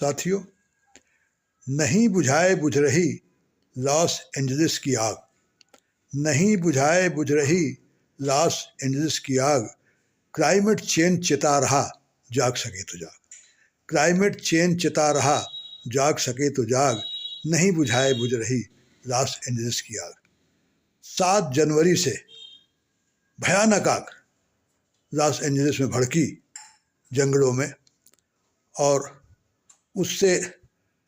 साथियों, नहीं बुझाए बुझ रही लॉस एंजलिस की आग, नहीं बुझाए बुझ रही लॉस एंजलिस की आग, क्लाइमेट चेंज चिता रहा जाग सके तो जाग, क्लाइमेट चेंज चिता रहा जाग सके तो जाग, नहीं बुझाए बुझ रही लॉस एंजलिस की आग। 7 जनवरी से भयानक आग लॉस एंजलिस में भड़की जंगलों में, और उससे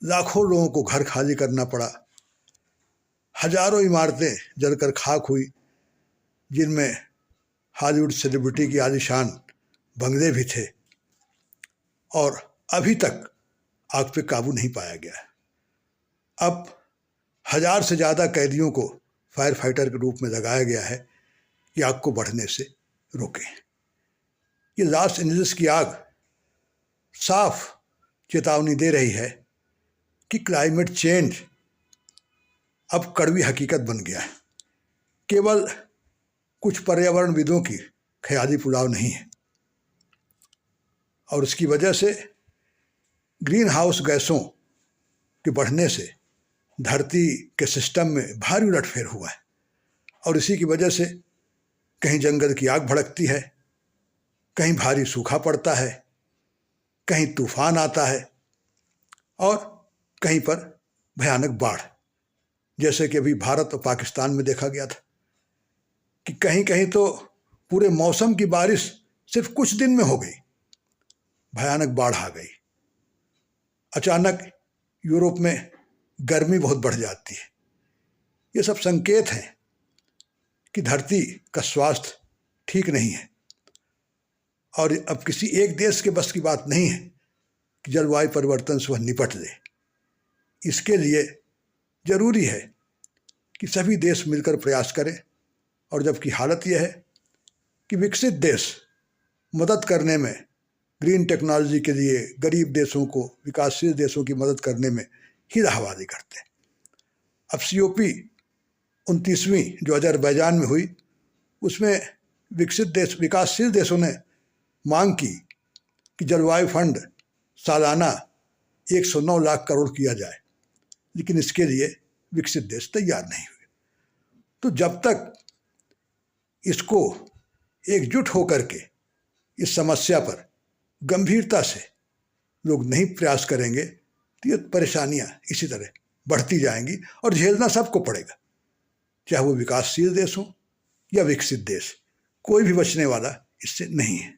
लाखों लोगों को घर खाली करना पड़ा। हजारों इमारतें जलकर खाक हुई, जिनमें हॉलीवुड सेलिब्रिटी की आलीशान बंगले भी थे, और अभी तक आग पे काबू नहीं पाया गया है। अब 1000 से ज़्यादा कैदियों को फायर फाइटर के रूप में लगाया गया है कि आग को बढ़ने से रोकें। ये लॉस एंजलिस की आग साफ चेतावनी दे रही है कि क्लाइमेट चेंज अब कड़वी हकीकत बन गया है, केवल कुछ पर्यावरणविदों की ख्याली पुलाव नहीं है। और इसकी वजह से ग्रीन हाउस गैसों के बढ़ने से धरती के सिस्टम में भारी उलटफेर हुआ है, और इसी की वजह से कहीं जंगल की आग भड़कती है, कहीं भारी सूखा पड़ता है, कहीं तूफान आता है, और कहीं पर भयानक बाढ़, जैसे कि अभी भारत और पाकिस्तान में देखा गया था कि कहीं कहीं तो पूरे मौसम की बारिश सिर्फ कुछ दिन में हो गई, भयानक बाढ़ आ गई। अचानक यूरोप में गर्मी बहुत बढ़ जाती है। ये सब संकेत हैं कि धरती का स्वास्थ्य ठीक नहीं है, और अब किसी एक देश के बस की बात नहीं है कि जलवायु परिवर्तन से वह निपट ले। इसके लिए जरूरी है कि सभी देश मिलकर प्रयास करें, और जबकि हालत यह है कि विकसित देश मदद करने में, ग्रीन टेक्नोलॉजी के लिए गरीब देशों को, विकासशील देशों की मदद करने में ही राहवाली करते हैं। अब COP 29वीं जो अजरबैजान में हुई, उसमें विकसित देश, विकासशील देशों ने मांग की कि जलवायु फंड सालाना 109 लाख करोड़ किया जाए, लेकिन इसके लिए विकसित देश तैयार नहीं हुए। तो जब तक इसको एकजुट होकर के इस समस्या पर गंभीरता से लोग नहीं प्रयास करेंगे, तो ये परेशानियां इसी तरह बढ़ती जाएंगी, और झेलना सबको पड़ेगा, चाहे वो विकासशील देश हो या विकसित देश, कोई भी बचने वाला इससे नहीं है।